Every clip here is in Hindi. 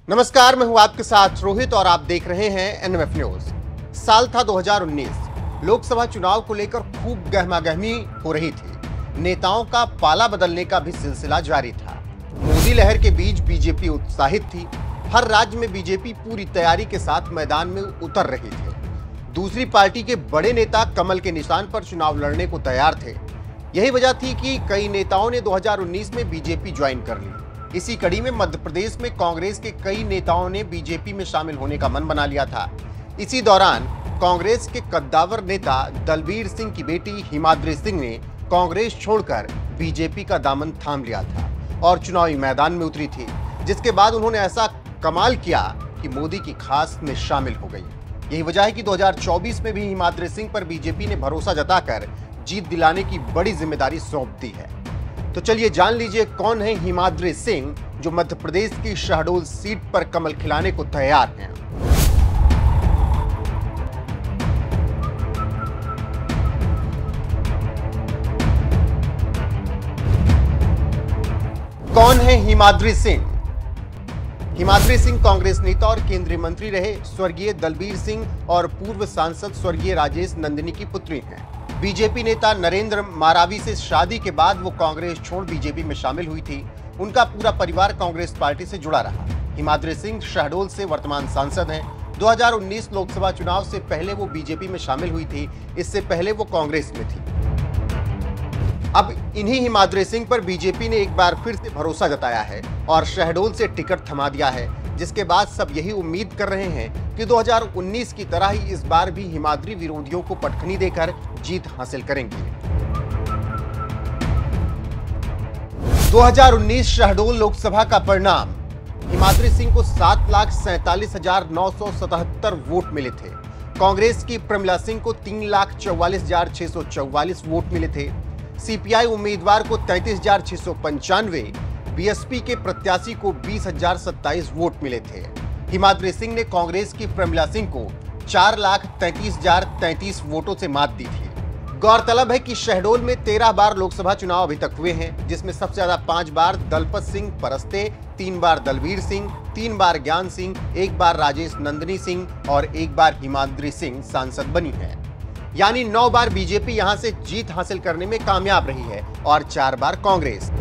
नमस्कार, मैं हूं आपके साथ रोहित और आप देख रहे हैं एनएमएफ न्यूज। साल था 2019। लोकसभा चुनाव को लेकर खूब गहमागहमी हो रही थी। नेताओं का पाला बदलने का भी सिलसिला जारी था। मोदी लहर के बीच बीजेपी उत्साहित थी। हर राज्य में बीजेपी पूरी तैयारी के साथ मैदान में उतर रही थी। दूसरी पार्टी के बड़े नेता कमल के निशान पर चुनाव लड़ने को तैयार थे। यही वजह थी कि कई नेताओं ने 2019 में बीजेपी ज्वाइन कर ली। इसी कड़ी में मध्य प्रदेश में कांग्रेस के कई नेताओं ने बीजेपी में शामिल होने का मन बना लिया था। इसी दौरान कांग्रेस के कद्दावर नेता दलबीर सिंह की बेटी हिमाद्री सिंह ने कांग्रेस छोड़कर बीजेपी का दामन थाम लिया था और चुनावी मैदान में उतरी थी, जिसके बाद उन्होंने ऐसा कमाल किया कि मोदी की खास में शामिल हो गई। यही वजह है कि 2024 में भी हिमाद्री सिंह पर बीजेपी ने भरोसा जताकर जीत दिलाने की बड़ी जिम्मेदारी सौंप दी है। तो चलिए जान लीजिए कौन है हिमाद्री सिंह, जो मध्य प्रदेश की शहडोल सीट पर कमल खिलाने को तैयार हैं। कौन है हिमाद्री सिंह? हिमाद्री सिंह कांग्रेस नेता और केंद्रीय मंत्री रहे स्वर्गीय दलबीर सिंह और पूर्व सांसद स्वर्गीय राजेश नंदिनी की पुत्री हैं। बीजेपी नेता नरेंद्र मारावी से शादी के बाद वो कांग्रेस छोड़ बीजेपी में शामिल हुई थी। उनका पूरा परिवार कांग्रेस पार्टी से जुड़ा रहा। हिमाद्री सिंह शहडोल से वर्तमान सांसद हैं। 2019 लोकसभा चुनाव से पहले वो बीजेपी में शामिल हुई थी। इससे पहले वो कांग्रेस में थी। अब इन्हीं हिमाद्री सिंह पर बीजेपी ने एक बार फिर से भरोसा जताया है और शहडोल से टिकट थमा दिया है, जिसके बाद सब यही उम्मीद कर रहे हैं कि 2019 की तरह ही इस बार भी हिमाद्री विरोधियों को पटखनी देकर जीत हासिल करेंगे। 2019 शहडोल लोकसभा का परिणाम: हिमाद्री सिंह को 7,47,977 वोट मिले थे। कांग्रेस की प्रमिला सिंह को 3,44,644 वोट मिले थे। सीपीआई उम्मीदवार को 33,695, बीएसपी के प्रत्याशी को 20,027 वोट मिले थे। हिमाद्री सिंह ने कांग्रेस की प्रमिला सिंह को 4,33,033 वोटों से मात दी थी। गौरतलब है कि शहडोल में 13 बार लोकसभा चुनाव अभी तक हुए हैं, जिसमें सबसे ज्यादा 5 बार दलपत सिंह परस्ते, 3 बार दलबीर सिंह, 3 बार ज्ञान सिंह, 1 बार राजेश नंदिनी सिंह और 1 बार हिमाद्री सिंह सांसद बनी है। यानी 9 बार बीजेपी यहां से जीत हासिल करने में कामयाब रही है और 4 बार कांग्रेस।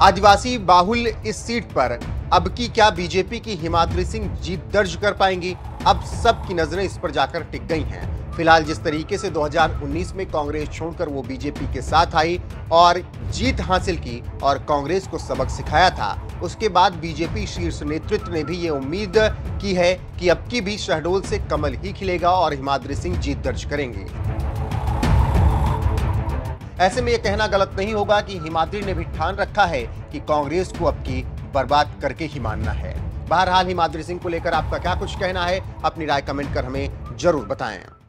आदिवासी बाहुल इस सीट पर अब की क्या बीजेपी की हिमाद्री सिंह जीत दर्ज कर पाएंगी? अब सबकी नजरें इस पर जाकर टिक गई हैं। फिलहाल जिस तरीके से 2019 में कांग्रेस छोड़कर वो बीजेपी के साथ आई और जीत हासिल की और कांग्रेस को सबक सिखाया था, उसके बाद बीजेपी शीर्ष नेतृत्व ने भी ये उम्मीद की है कि अब की भी शहडोल से कमल ही खिलेगा और हिमाद्री सिंह जीत दर्ज करेंगे। ऐसे में यह कहना गलत नहीं होगा कि हिमाद्री ने भी ठान रखा है कि कांग्रेस को अब की बर्बाद करके ही मानना है। बहरहाल हिमाद्री सिंह को लेकर आपका क्या कुछ कहना है? अपनी राय कमेंट कर हमें जरूर बताएं।